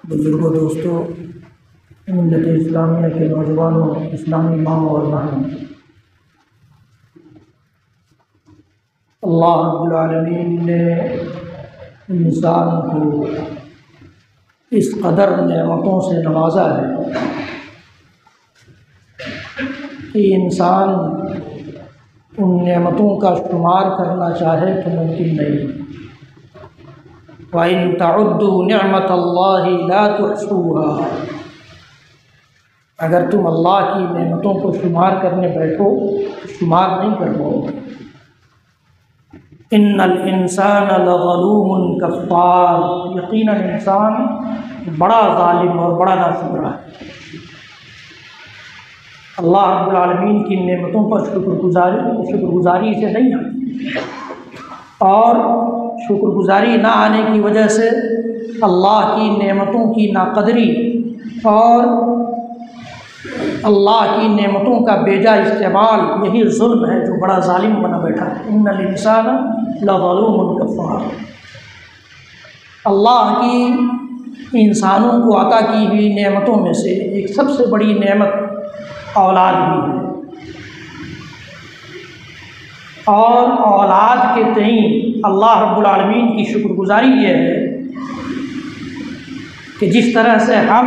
بزرگوں، دوستوں، ملت اسلامیہ کے نوجوانوں، اسلامی ماں اور بہنوں، اللہ رب العالمین نے انسان کو اس قدر نعمتوں سے نوازا ہے کہ انسان ان نعمتوں کا شمار کرنا چاہے تو ممکن نہیں۔ وَإِن تَعُدُّوا نِعْمَةَ اللَّهِ لَا تُحْصُوهَا، اگر تم اللہ کی نعمتوں کو شمار کرنے بیٹھو تو شمار نہیں کر پاؤ گے۔ إِنَّ الْإِنسَانَ لَظَلُومٌ كَفَّارٌ، یقیناً انسان بڑا ظالم اور بڑا ناشکرا ہے۔ اللہ رب العالمین کی نعمتوں پر شکر گزاری سے نہیں آتی، اور شکر گزاری نہ آنے کی وجہ سے اللہ کی نعمتوں کی ناقدری اور اللہ کی نعمتوں کا بیجا استعمال، یہی ظلم ہے جو بڑا ظالم بنا بیٹھا ہے۔ ان الانسان لظلوم کفار، اللہ کی انسانوں کو عطا کی ہوئی نعمتوں میں سے ایک سب سے بڑی نعمت اولاد بھی ہے، اور اولاد کے تئیں اللہ رب العالمین کی شکر گزاری یہ ہے کہ جس طرح سے ہم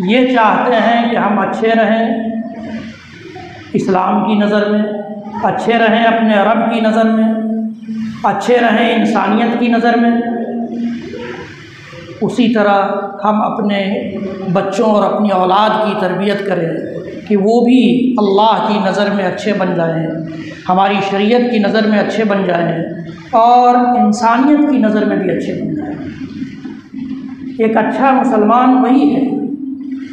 یہ چاہتے ہیں کہ ہم اچھے رہیں اسلام کی نظر میں، اچھے رہیں اپنے رب کی نظر میں، اچھے رہیں انسانیت کی نظر میں، اسی طرح ہم اپنے بچوں اور اپنی اولاد کی تربیت کریں کہ وہ بھی اللہ کی نظر میں اچھے بن جائیں، ہماری شریعت کی نظر میں اچھے بن جائیں، اور انسانیت کی نظر میں بھی اچھے بن جائیں۔ ایک اچھا مسلمان وہی ہے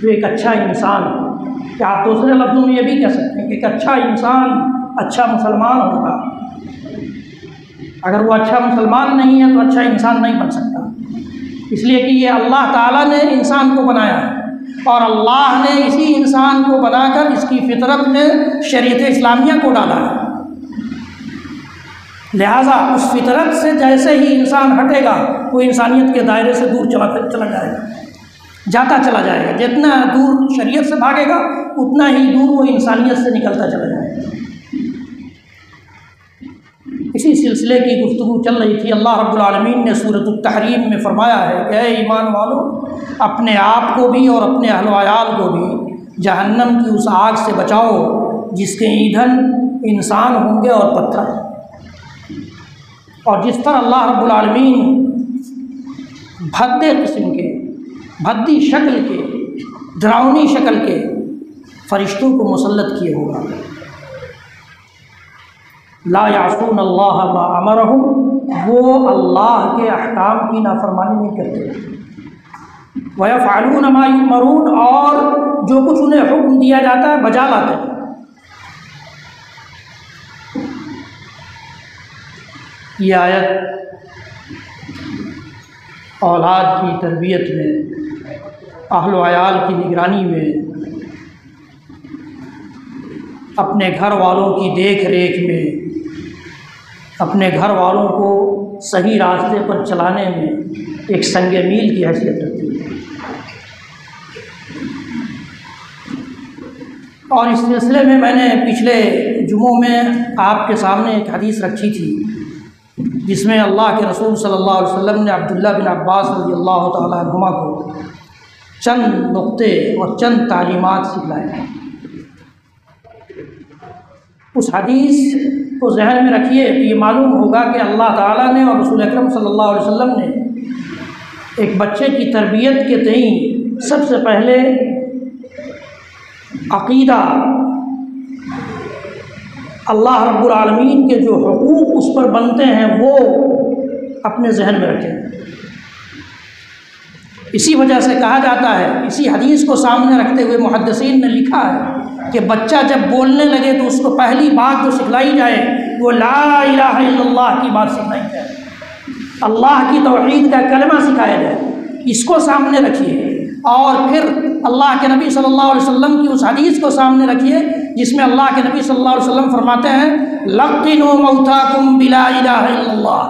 جو ایک اچھا انسان ہو، کہ آپ دوسرے لفظوں میں یہ بھی کہہ سکتے ہیں کہ ایک اچھا انسان اچھا مسلمان ہوگا۔ اگر وہ اچھا مسلمان نہیں ہے تو اچھا انسان نہیں بن سکتا، اس لیے کہ یہ اللہ تعالیٰ نے انسان کو بنایا ہے، اور اللہ نے اسی انسان کو بنا کر اس کی فطرت میں شریعت اسلامیہ کو ڈالا ہے۔ لہٰذا اس فطرت سے جیسے ہی انسان ہٹے گا وہ انسانیت کے دائرے سے دور چلا جائے گا، جاتا چلا جائے گا۔ جتنا دور شریعت سے بھاگے گا اتنا ہی دور وہ انسانیت سے نکلتا چلا جائے گا۔ اسی سلسلے کی گفتگو چل رہی تھی۔ اللہ رب العالمین نے سورۃ التحریم میں فرمایا ہے کہ اے ایمان والو، اپنے آپ کو بھی اور اپنے اہل و عیال کو بھی جہنم کی اس آگ سے بچاؤ جس کے ایندھن انسان ہوں گے اور پتھر۔ اور جس طرح اللہ رب العالمین بھدے قسم کے، بھدی شکل کے، ڈراؤنی شکل کے فرشتوں کو مسلط کیے ہوگا۔ لا یعصون اللہ ما امرہم، وہ اللہ کے احکام کی نافرمانی نہیں کرتے۔ ویفعلون ما یؤمرون، اور جو کچھ انہیں حکم دیا جاتا ہے بجا لاتے ہیں۔ یہ آیت اولاد کی تربیت میں، اہل و عیال کی نگرانی میں، اپنے گھر والوں کی دیکھ ریکھ میں، اپنے گھر والوں کو صحیح راستے پر چلانے میں ایک سنگ میل کی حیثیت رکھتی ہے۔ اور اس سلسلے میں نے پچھلے جمعوں میں آپ کے سامنے ایک حدیث رکھی تھی جس میں اللہ کے رسول صلی اللہ علیہ وسلم نے عبداللہ بن عباس رضی اللہ تعالیٰ عنہما کو چند نقطے اور چند تعلیمات سکھلائے۔ اس حدیث کو ذہن میں رکھیے تو یہ معلوم ہوگا کہ اللہ تعالیٰ نے اور رسول اکرم صلی اللہ علیہ وسلم نے ایک بچے کی تربیت کے تئیں سب سے پہلے عقیدہ، اللہ رب العالمین کے جو حقوق اس پر بنتے ہیں وہ اپنے ذہن میں رکھیں۔ اسی وجہ سے کہا جاتا ہے، اسی حدیث کو سامنے رکھتے ہوئے محدثین نے لکھا ہے کہ بچہ جب بولنے لگے تو اس کو پہلی بات جو سکھلائی جائے وہ لا الہ الا اللہ کی بات سکھلائی جائے، اللہ کی توحید کا کلمہ سکھایا جائے، اس کو سامنے رکھیے۔ اور پھر اللہ کے نبی صلی اللہ علیہ وسلم کی اس حدیث کو سامنے رکھیے جس میں اللہ کے نبی صلی اللہ علیہ وسلم فرماتے ہیں لقنوا موتاکم بلا الہ الا اللہ،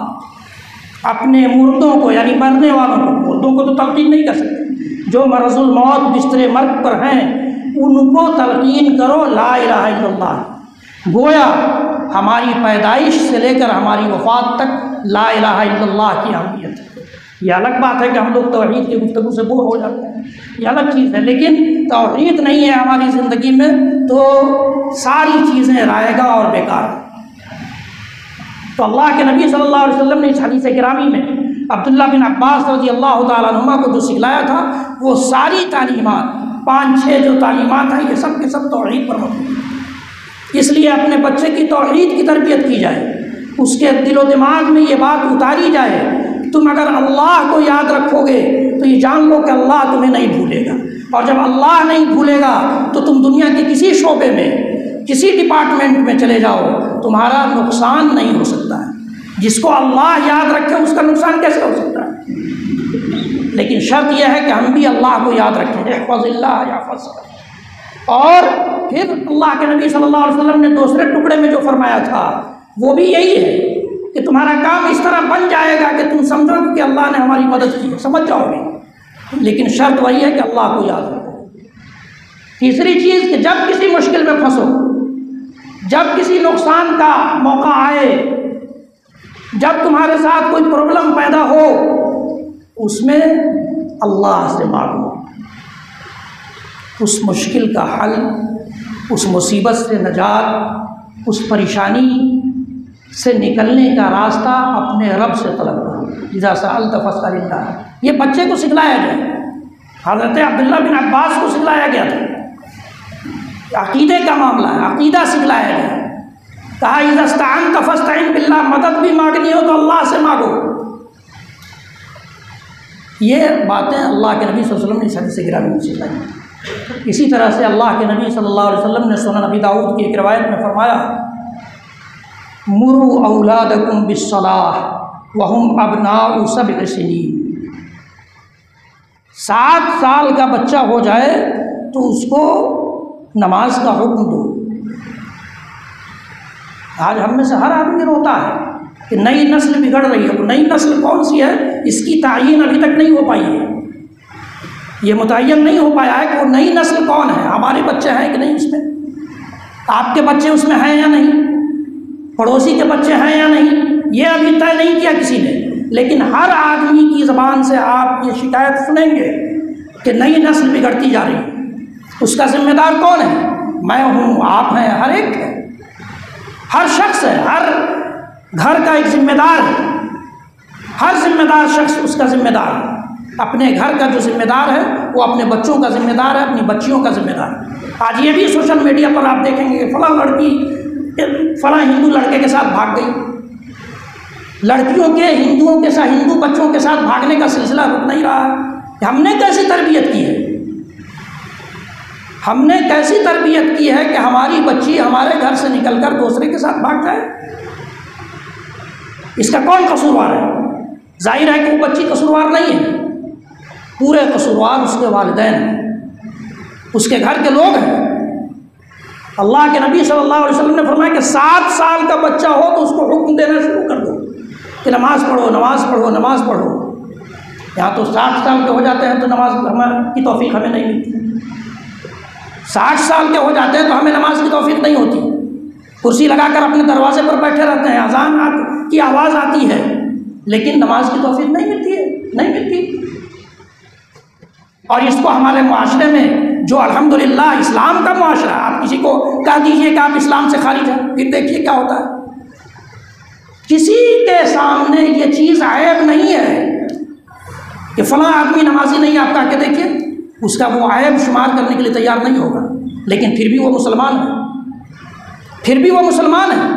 اپنے مردوں کو یعنی مرنے والوں کو، مردوں کو تو تلقین نہیں کر سکتے، جو مرض الموت بستر مرگ پر ہیں ان کو تلقین کرو لا الہ الا اللہ۔ گویا ہماری پیدائش سے لے کر ہماری وفات تک لا الہ الا اللہ کی اہمیت ہے۔ یہ الگ بات ہے کہ ہم لوگ توحید کی گفتگو سے بور ہو جاتے ہیں، یہ الگ چیز ہے، لیکن توحید نہیں ہے ہماری زندگی میں تو ساری چیزیں رائے گا اور بیکار ہیں۔ تو اللہ کے نبی صلی اللہ علیہ وسلم نے اس حدیث گرامی میں عبداللہ بن عباس رضی اللہ تعالیٰ عنہما کو جو سکھلایا تھا وہ ساری تعلیمات، 5-6 جو تعلیمات ہیں یہ سب کے سب توحید پر مبنی ہے۔ اس لیے اپنے بچے کی توحید کی تربیت کی جائے، اس کے دل و دماغ میں یہ بات اتاری جائے، تم اگر اللہ کو یاد رکھو گے تو یہ جان لو کہ اللہ تمہیں نہیں بھولے گا، اور جب اللہ نہیں بھولے گا تو تم دنیا کے کسی شعبے میں، کسی ڈپارٹمنٹ میں چلے جاؤ، تمہارا نقصان نہیں ہو سکتا ہے۔ جس کو اللہ یاد رکھے اس کا نقصان کیسے ہو سکتا ہے؟ لیکن شرط یہ ہے کہ ہم بھی اللہ کو یاد رکھیں، احفظ اللہ یحفظک۔ اور پھر اللہ کے نبی صلی اللہ علیہ وسلم نے دوسرے ٹکڑے میں جو فرمایا تھا وہ بھی یہی ہے کہ تمہارا کام اس طرح بن جائے گا کہ تم سمجھو کہ اللہ نے ہماری مدد کی، سمجھ جاؤ گے، لیکن شرط وہی ہے کہ اللہ کو یاد رکھو۔ تیسری چیز کہ جب کسی مشکل میں پھنسو، جب کسی نقصان کا موقع آئے، جب تمہارے ساتھ کوئی پرابلم پیدا ہو، اس میں اللہ سے مانگو، اس مشکل کا حل، اس مصیبت سے نجات، اس پریشانی سے نکلنے کا راستہ اپنے رب سے طلب کرو۔ اذا سألت فاسأل اللہ، یہ بچے کو سکھلایا گیا، حضرت عبداللہ بن عباس کو سکھلایا گیا تھا، عقیدے کا معاملہ ہے، عقیدہ سکھلایا گیا، کہا اذا استعنت فاستعن باللہ، مدد بھی مانگنی ہو تو اللہ سے مانگو۔ یہ باتیں اللہ کے نبی صلی اللہ علیہ وسلم نے اس حدیث گرامی میں سکھلائی۔ اسی طرح سے اللہ کے نبی صلی اللہ علیہ وسلم نے سنن ابی داؤد کی ایک روایت میں فرمایا مروا اولادکم بالصلاۃ وہم ابناء 7 سنین، 7 سال کا بچہ ہو جائے تو اس کو نماز کا حکم دو۔ آج ہم میں سے ہر آدمی روتا ہے کہ نئی نسل بگڑ رہی ہے، وہ نئی نسل کون سی ہے اس کی تعین ابھی تک نہیں ہو پائی ہے، یہ متعین نہیں ہو پایا ہے کہ وہ نئی نسل کون ہے۔ ہمارے بچے ہیں کہ نہیں اس میں، آپ کے بچے اس میں ہیں یا نہیں، پڑوسی کے بچے ہیں یا نہیں، یہ ابھی طے نہیں کیا کسی نے، لیکن ہر آدمی کی زبان سے آپ یہ شکایت سنیں گے کہ نئی نسل بگڑتی جا رہی ہے۔ اس کا ذمہ دار کون ہے؟ میں ہوں، آپ ہیں، ہر ایک ہے، ہر شخص ہے، ہر گھر کا ایک ذمہ دار ہے، ہر ذمہ دار شخص اس کا ذمہ دار ہے۔ اپنے گھر کا جو ذمہ دار ہے وہ اپنے بچوں کا ذمہ دار ہے، اپنی بچیوں کا ذمہ دار ہے۔ آج یہ بھی سوشل میڈیا پر آپ دیکھیں گے کہ فلاں لڑکی فلاں ہندو لڑکے کے ساتھ بھاگ گئی، لڑکیوں کے ہندو بچوں کے ساتھ بھاگنے کا سلسلہ رک نہیں رہا ہے۔ ہم نے کیسی تربیت کی ہے، ہم نے کیسی تربیت کی ہے کہ ہماری بچی ہمارے گھر سے نکل کر دوسرے کے ساتھ بھاگ جائے؟ اس کا کون قصوروار ہے؟ ظاہر ہے کہ وہ بچی قصوروار نہیں ہے، پورے قصوروار اس کے والدین ہیں، اس کے گھر کے لوگ ہیں۔ اللہ کے نبی صلی اللہ علیہ وسلم نے فرمایا کہ 7 سال کا بچہ ہو تو اس کو حکم دینا شروع کر دو کہ نماز پڑھو، نماز پڑھو، نماز پڑھو۔ یہاں تو 60 سال کے ہو جاتے ہیں تو نماز کی توفیق ہمیں نہیں ملتی، 60 سال کے ہو جاتے ہیں تو ہمیں نماز کی توفیق نہیں ہوتی، کرسی لگا کر اپنے دروازے پر بیٹھے رہتے ہیں، اذان کی آواز آتی ہے لیکن نماز کی توفیق نہیں ملتی ہے، نہیں ملتی۔ اور اس کو ہمارے معاشرے میں جو الحمدللہ اسلام کا معاشرہ، آپ کسی کو کہہ دیجئے کہ آپ اسلام سے خارج ہیں، پھر دیکھیے کیا ہوتا ہے۔ کسی کے سامنے یہ چیز عیب نہیں ہے کہ فلاں آدمی نمازی نہیں، آپ کہہ کے دیکھیے، اس کا وہ عیب شمار کرنے کے لیے تیار نہیں ہوگا، لیکن پھر بھی وہ مسلمان ہے، پھر بھی وہ مسلمان ہے۔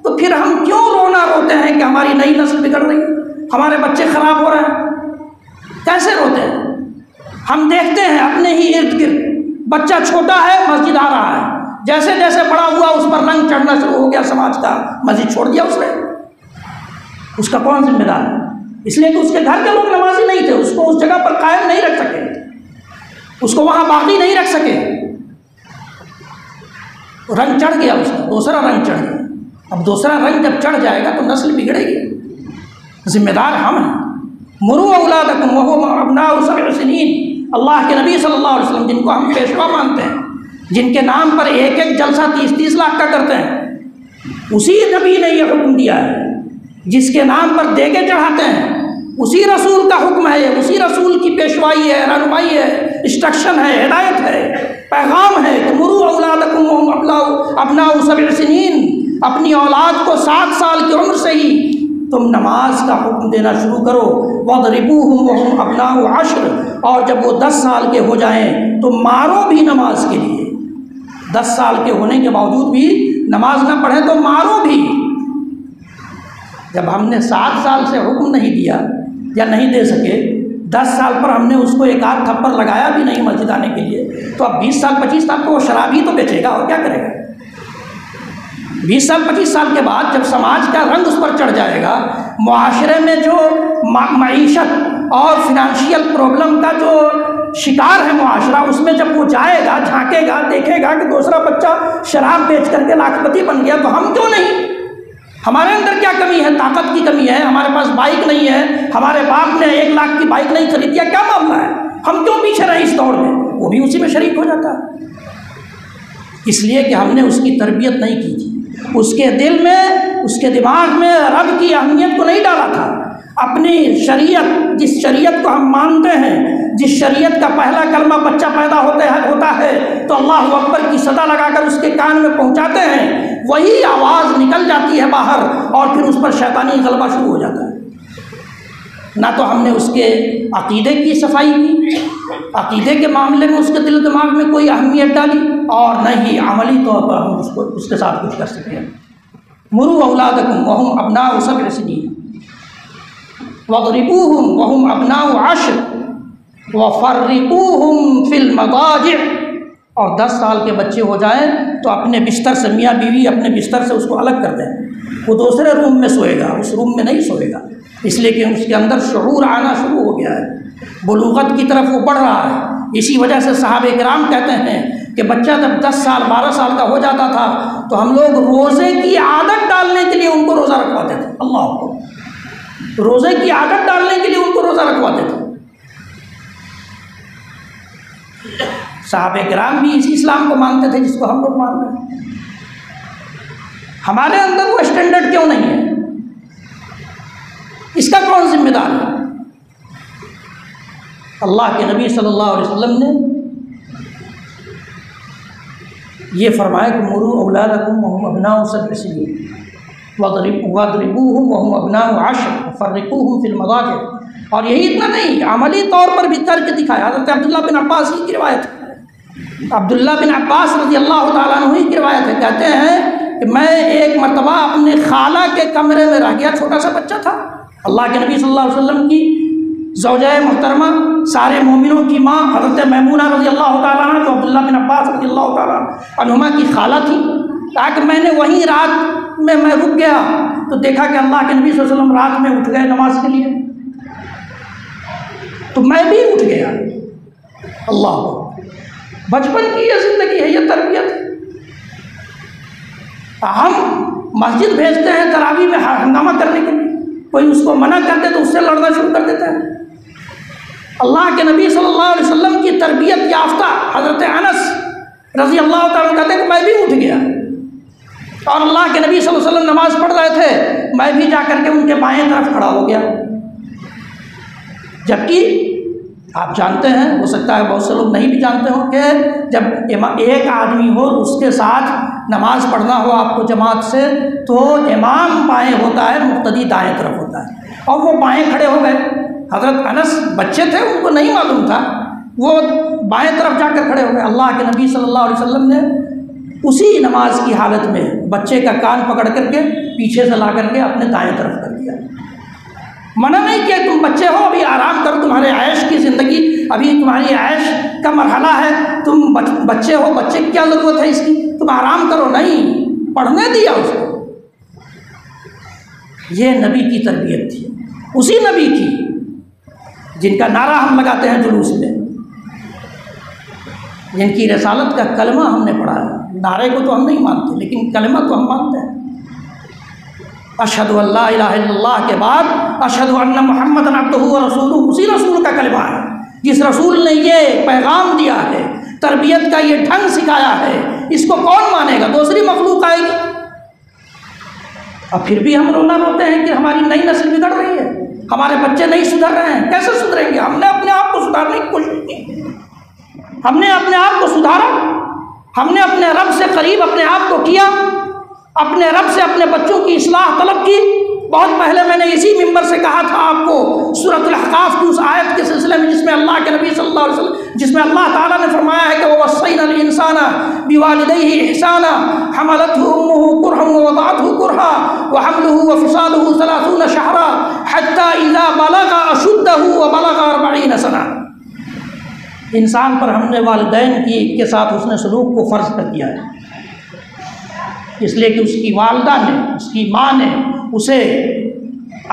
تو پھر ہم کیوں رونا روتے ہیں کہ ہماری نئی نسل بگڑ رہی ہے، ہمارے بچے خراب ہو رہے ہیں؟ کیسے روتے ہیں؟ ہم دیکھتے ہیں اپنے ہی ارد گرد، بچہ چھوٹا ہے مسجد آ رہا ہے، جیسے جیسے بڑا ہوا اس پر رنگ چڑھنا شروع ہو گیا سماج کا، مسجد چھوڑ دیا اس نے۔ اس کا کون ذمہ دار ہے؟ اس لیے کہ اس کے گھر کے لوگ نمازی نہیں تھے، اس کو اس جگہ پر قائم نہیں رکھ سکے، اس کو وہاں باقی نہیں رکھ سکے، رنگ چڑھ گیا، اس کا دوسرا رنگ چڑھ گیا۔ اب دوسرا رنگ جب چڑھ جائے گا تو نسل بگڑے گی، ذمہ دار ہم ہیں۔ مروا اولادکم وہم ابناء سبع سنین، اللہ کے نبی صلی اللہ علیہ وسلم جن کو ہم پیشوا مانتے ہیں، جن کے نام پر ایک ایک جلسہ 30-30 لاکھ کا کرتے ہیں، اسی نبی نے یہ حکم دیا ہے۔ جس کے نام پر دیگے چڑھاتے ہیں اسی رسول کا حکم ہے، اسی رسول کی پیشوائی ہے، رہنمائی ہے، انسٹرکشن ہے، ہدایت ہے، پیغام ہے کہ مروا اولادکم وہم ابناء سبع سنین، اپنی اولاد کو 7 سال کی عمر سے ہی تم نماز کا حکم دینا شروع کرو۔ وَاضْرِبُوهُمْ وَهُمْ أَبْنَاءُ 10 اور جب وہ 10 سال کے ہو جائیں تو مارو بھی نماز کے لیے۔ 10 سال کے ہونے کے باوجود بھی نماز نہ پڑھیں تو مارو بھی۔ جب ہم نے 7 سال سے حکم نہیں دیا یا نہیں دے سکے، 10 سال پر ہم نے اس کو ایک آدھ تھپڑ لگایا بھی نہیں مسجد آنے کے لیے، تو اب 20 سال 25 سال تو وہ شراب ہی تو بیچے گا اور کیا کرے گا۔ 20 سال 25 سال کے بعد جب سماج کا رنگ اس پر چڑھ جائے گا، معاشرے میں جو معیشت اور فنانشیل پرابلم کا جو شکار ہے معاشرہ، اس میں جب وہ جائے گا، جھانکے گا، دیکھے گا کہ دوسرا بچہ شراب بیچ کر کے لاکھ پتی بن گیا، تو ہم کیوں نہیں؟ ہمارے اندر کیا کمی ہے؟ طاقت کی کمی ہے، ہمارے پاس بائک نہیں ہے، ہمارے باپ نے 1 لاکھ کی بائک نہیں خرید دیا، کیا معاملہ ہے؟ ہم کیوں پیچھے رہے اس دوڑ میں؟ وہ بھی اسی میں شریک ہو جاتا ہے، اس لیے کہ ہم نے اس کی تربیت نہیں کی تھی، اس کے دل میں، اس کے دماغ میں رب کی اہمیت کو نہیں ڈالا تھا۔ اپنی شریعت، جس شریعت کو ہم مانتے ہیں، جس شریعت کا پہلا کلمہ بچہ پیدا ہوتا ہے تو اللہ اکبر کی صدا لگا کر اس کے کان میں پہنچاتے ہیں، وہی آواز نکل جاتی ہے باہر اور پھر اس پر شیطانی غلبہ شروع ہو جاتا ہے۔ نہ تو ہم نے اس کے عقیدے کی صفائی کی، عقیدے کے معاملے میں اس کے دل و دماغ میں کوئی اہمیت ڈالی، اور نہ ہی عملی طور پر ہم اس کے ساتھ کچھ کر سکیں۔ مروا اولادکم وہم ابناء سبع سنین واضربوہم وہم ابناء 10 وفرقوہم فی المضاجع، اور 10 سال کے بچے ہو جائیں تو اپنے بستر سے، میاں بیوی اپنے بستر سے اس کو الگ کر دیں۔ وہ دوسرے روم میں سوئے گا، اس روم میں نہیں سوئے گا، اس لیے کہ اس کے اندر شعور آنا شروع ہو گیا ہے، بلوغت کی طرف وہ بڑھ رہا ہے۔ اسی وجہ سے صحابہ کرام کہتے ہیں کہ بچہ جب 10 سال 12 سال کا ہو جاتا تھا تو ہم لوگ روزے کی عادت ڈالنے کے لیے ان کو روزہ رکھواتے تھے۔ اللہ اکبر، روزے کی عادت ڈالنے کے لیے ان کو روزہ رکھواتے تھے۔ صحابہ کرام بھی اسی اسلام کو مانتے تھے جس کو ہم لوگ مان رہے ہیں۔ ہمارے اندر وہ اسٹینڈرڈ کیوں نہیں ہے؟ اس کا کون ذمہ دار ہے؟ اللہ کے نبی صلی اللہ علیہ وسلم نے یہ فرمایا کہ مروا اولادکم وہم ابناء سبع سنین واضربوہم وہم ابناء 10 وفرقوہم فی المضاجع، اور یہی اتنا نہیں، عملی طور پر بھی کر کے دکھایا۔ حضرت عبداللہ بن عباس ہی کی روایت ہے، عبداللہ بن عباس رضی اللہ تعالیٰ عنہ ہی کی روایت ہے، کہتے ہیں کہ میں ایک مرتبہ اپنے خالہ کے کمرے میں رہ گیا، چھوٹا سا بچہ تھا، اللہ کے نبی صلی اللہ علیہ وسلم کی زوجہ محترمہ، سارے مومنوں کی ماں حضرت میمونہ رضی اللہ تعالیٰ عنہ، جو عبداللہ بن عباس رضی اللہ تعالیٰ عنہما کی خالہ تھی، تاکہ میں نے وہیں رات میں رک گیا تو دیکھا کہ اللہ کے نبی صلی اللہ علیہ وسلم رات میں اٹھ گئے نماز کے لیے، تو میں بھی اٹھ گیا۔ اللہ، بچپن کی یہ زندگی ہے، یہ تربیت ہے۔ ہم مسجد بھیجتے ہیں تراویح میں ہنگامہ کرنے کے لیے، کوئی اس کو منع کر دے تو اس سے لڑنا شروع کر دیتا ہے۔ اللہ کے نبی صلی اللہ علیہ وسلم کی تربیت یافتہ حضرت انس رضی اللہ تعالیٰ کہتے ہیں کہ میں بھی اٹھ گیا، اور اللہ کے نبی صلی اللہ علیہ وسلم نماز پڑھ رہے تھے، میں بھی جا کر کے ان کے بائیں طرف کھڑا ہو گیا۔ جبکہ آپ جانتے ہیں، ہو سکتا ہے بہت سے لوگ نہیں بھی جانتے ہوں، کہ جب ایک آدمی ہو اس کے ساتھ نماز پڑھنا ہو آپ کو جماعت سے، تو امام بائیں ہوتا ہے، مقتدی دائیں طرف ہوتا ہے، اور وہ بائیں کھڑے ہو گئے۔ حضرت انس بچے تھے، ان کو نہیں معلوم تھا، وہ بائیں طرف جا کر کھڑے ہو گئے۔ اللہ کے نبی صلی اللہ علیہ وسلم نے اسی نماز کی حالت میں بچے کا کان پکڑ کر کے پیچھے سے لا کر کے اپنے دائیں طرف کر دیا۔ منع نہیں کیا، تم بچے ہو، ابھی آرام کرو، تمہارے عیش کی زندگی، ابھی تمہاری عیش کا مرحلہ ہے، تم بچے ہو، بچے کی کیا ضرورت ہے اس کی، تم آرام کرو۔ نہیں، پڑھنے دیا اس کو۔ یہ نبی کی تربیت تھی، اسی نبی کی جن کا نعرہ ہم لگاتے ہیں جلوس میں، جن کی رسالت کا کلمہ ہم نے پڑھا ہے۔ نعرے کو تو ہم نہیں مانتے، لیکن کلمہ تو ہم مانتے ہیں۔ اشہد ان لا الہ الا اللہ کے بعد اشہد ان محمد عبدہ ورسولہ، اسی رسول کا کلمہ ہے جس رسول نے یہ پیغام دیا ہے، تربیت کا یہ ڈھنگ سکھایا ہے، اس کو کون مانے گا؟ دوسری مخلوق آئے گی۔ اب پھر بھی ہم رونا روتے ہیں کہ ہماری نئی نسل بگڑ رہی ہے، ہمارے بچے نہیں سدھر رہے ہیں۔ کیسے سدھریں گے؟ ہم نے اپنے آپ کو سدھارنے کی کوشش کی، ہم نے اپنے آپ کو سدھارا، ہم نے اپنے رب سے قریب اپنے آپ کو کیا، اپنے رب سے اپنے بچوں کی اصلاح طلب کی۔ بہت پہلے میں نے اسی ممبر سے کہا تھا آپ کو سورۃ الاحقاف کی اس آیت کے سلسلے میں جس میں اللہ کے نبی صلی اللہ علیہ وسلم، جس میں اللہ تعالیٰ نے فرمایا ہے کہ وَوَصَّيْنَا الْإِنسَانَ بِوَالِدَيْهِ إِحْسَانًا حَمَلَتْهُ أُمُّهُ كُرْهًا وَوَضَعَتْهُ كُرْهًا وَحَمْلُهُ وَفِصَالُهُ 30 شهرًا حَتَّى إِذَا بَلَغَ أَشُدَّهُ وَبَلَغَ 40 سَنَةً۔ انسان پر ہم نے والدین کے ساتھ اس نے سلوک کو فرض کر دیا ہے، اس لیے کہ اس کی والدہ نے، اس کی ماں نے اسے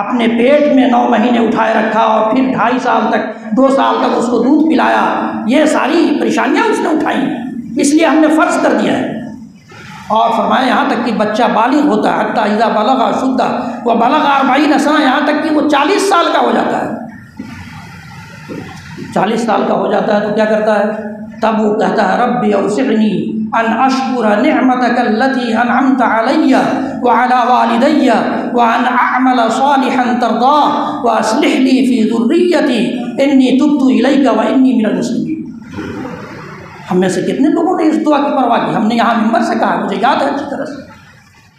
اپنے پیٹ میں 9 مہینے اٹھائے رکھا اور پھر 2.5 سال تک 2 سال تک اس کو دودھ پلایا۔ یہ ساری پریشانیاں اس نے اٹھائیں، اس لیے ہم نے فرض کر دیا ہے۔ اور فرمایا یہاں تک کہ بچہ بالغ ہوتا ہے، حتی اذا بلغ اشدہ وبلغ 40 سنہ، یہاں تک کہ وہ 40 سال کا ہو جاتا ہے۔ 40 سال کا ہو جاتا ہے تو کیا کرتا ہے؟ تب وہ کہتا ہے ربی اوزعنی ان اشکر نعمتک التی انعمت علی وعلی والدی وان اعمل صالحا ترضاه واصلح لی فی ذریتی انی تبت الیک وانی من المسلمین۔ ہم میں سے کتنے لوگوں نے اس دعا کی پرواہ کی؟ ہم نے یہاں ممبر سے کہا، مجھے یاد ہے اچھی طرح سے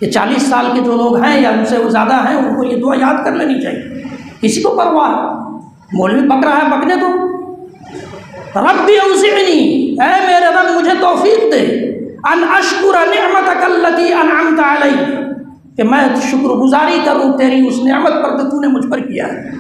کہ 40 سال کے جو لوگ ہیں یا ان سے وہ زیادہ ہیں ان کو یہ دعا یاد کر لینی چاہیے۔ کسی کو پرواہ ہے، مولوی بک رہا ہے بکنے دو۔ ربی اوزعنی، اے میرے رب مجھے توفیق دے، ان اشکر نعمتک التی انعمت علی، کہ میں شکر گزاری کروں تیری اس نعمت پر جو تو نے مجھ پر کیا ہے،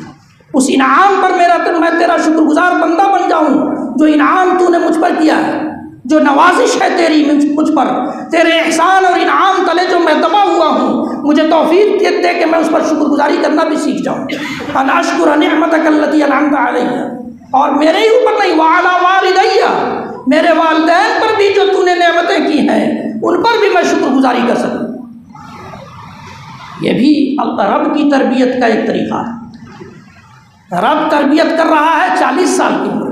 اس انعام پر میں تیرا شکر گزار بندہ بن جاؤں جو انعام تو نے مجھ پر کیا ہے، جو نوازش ہے تیری مجھ پر، تیرے احسان اور انعام تلے جو میں دبا ہوا ہوں، مجھے توفیق دے کہ میں اس پر شکر گزاری کرنا بھی سیکھ جاؤں۔ ان اشکر نعمتک التی انعمت علی، اور میرے ہی اوپر نہیں، وعلی والدی، میرے والدین پر بھی جو تو نے نعمتیں کی ہیں ان پر بھی میں شکر گزاری کر سکوں۔ یہ بھی رب کی تربیت کا ایک طریقہ ہے۔ رب تربیت کر رہا ہے 40 سال کی عمر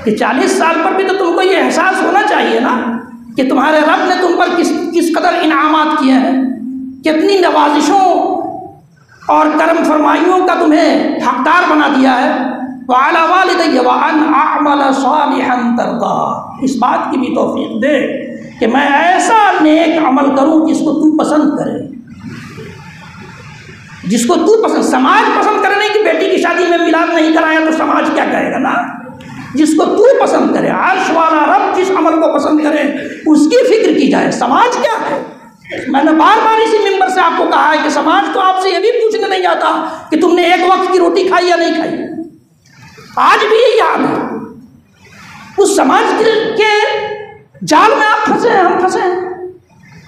کہ 40 سال پر بھی تو تم کو یہ احساس ہونا چاہیے نا کہ تمہارے رب نے تم پر کس قدر انعامات کیے ہیں، کتنی نوازشوں اور کرم فرمائیوں کا تمہیں حقدار بنا دیا ہے۔ وعلی والدی وان اعمل صالحا ترضاه، اس بات کی بھی توفیق دے کہ میں ایسا نیک عمل کروں جس کو تو پسند کرے، جس کو تو پسند، سماج پسند کرنے کی بیٹی کی شادی میں میلاد نہیں کرایا تو سماج کیا کہے گا نا، جس کو تو پسند کرے، عرش والا رب جس عمل کو پسند کرے اس کی فکر کی جائے، سماج کیا ہے۔ میں نے بار بار اسی ممبر سے آپ کو کہا ہے کہ سماج تو آپ سے یہ بھی پوچھنے نہیں آتا کہ تم نے ایک وقت کی روٹی کھائی یا نہیں کھائی، آج بھی یہی یاد ہے۔ اس سماج کے جال میں آپ پھنسے ہیں، ہم پھنسے ہیں۔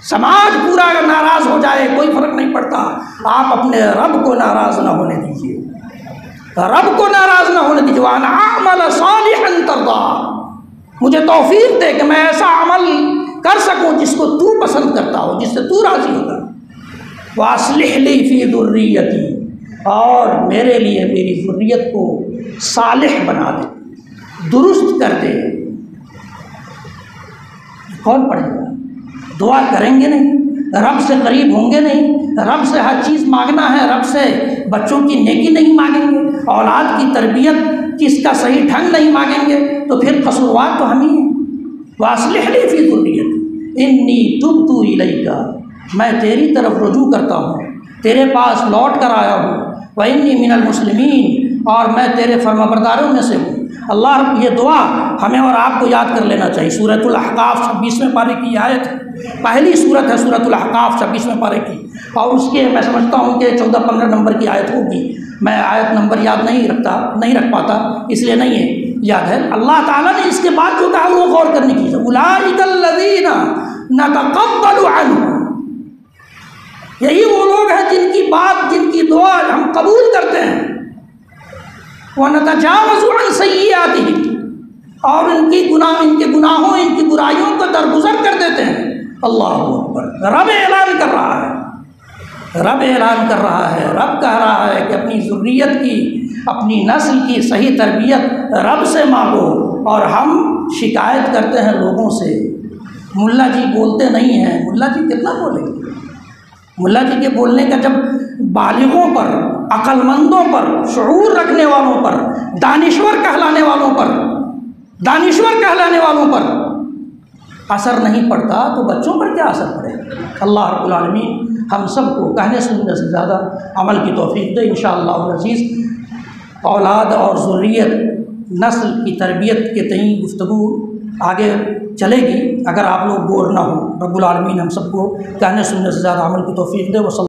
سماج پورا اگر ناراض ہو جائے کوئی فرق نہیں پڑتا، آپ اپنے رب کو ناراض نہ ہونے دیجیے، رب کو ناراض نہ ہونے دیجیے۔ وَأَنْ أَعْمَلَ صَالِحًا تَرْضَاهُ، مجھے توفیق دے کہ میں ایسا عمل کر سکوں جس کو تو پسند کرتا ہو، جس سے تو راضی ہوتا۔ وَأَصْلِحْ لِي فِي ذُرِّيَّتِي، اور میرے لیے میری ذریت کو صالح بنا دے، درست کر دے۔ کون پڑھے گا؟ دعا کریں گے نہیں، رب سے قریب ہوں گے نہیں، رب سے ہر چیز مانگنا ہے، رب سے بچوں کی نیکی نہیں مانگیں گے، اولاد کی تربیت کی اس کا صحیح ڈھنگ نہیں مانگیں گے تو پھر قصوروار تو ہم ہی ہیں۔ وَأَصْلِحْ لِي فِي ذُرِّيَّتِي إِنِّي تُبْتُ إِلَيْكَ، میں تیری طرف رجوع کرتا ہوں، تیرے پاس لوٹ کر آیا ہوں۔ وَإِنِّي مِنَ الْمُسْلِمِينَ، اور میں تیرے فرمانبرداروں میں سے ہوں۔ اللہ یہ دعا ہمیں اور آپ کو یاد کر لینا چاہیے۔ سورۃ الاحقاف 26ویں پارے کی آیت، پہلی سورت ہے سورۃ الاحقاف 26ویں پارے کی، اور اس کے میں سمجھتا ہوں کہ 14-15 نمبر کی آیت ہوگی، میں آیت نمبر یاد نہیں رکھ پاتا اس لیے نہیں ہے یاد ہے۔ اللہ تعالیٰ نے اس کے بعد جو کہا وہ غور کرنے کی ضرورت۔ اولئک الذین نتقبل عنہم، یہی وہ لوگ ہیں جن کی بات، جن کی دعا ہم قبول کرتے ہیں۔ وَنَتَجَاوَزُ عَنْ سَيِّئَاتِهِمْ، اور ان کے گناہوں، ان کی برائیوں کو درگزر کر دیتے ہیں۔ اللہ اکبر، رب اعلان کر رہا ہے رب اعلان کر رہا ہے، رب کہہ رہا ہے کہ اپنی ذریت کی، اپنی نسل کی صحیح تربیت رب سے مانگو، اور ہم شکایت کرتے ہیں لوگوں سے، ملا جی بولتے نہیں ہیں۔ ملا جی کتنا بولیں گے؟ ملا جی کے بولنے کا جب بالغوں پر، عقل مندوں پر، شعور رکھنے والوں پر، دانشور کہلانے والوں پر اثر نہیں پڑتا تو بچوں پر کیا اثر پڑے گا؟ اللہ رب العالمین ہم سب کو کہنے سننے سے زیادہ عمل کی توفیق دے انشاءاللہ العزیز۔ اولاد اور ذریت، نسل کی تربیت کے تئیں گفتگو آگے چلے گی، اگر آپ لوگ بور نہ ہوں۔ رب العالمین ہم سب کو کہنے سننے سے زیادہ عمل کی توفیق دے۔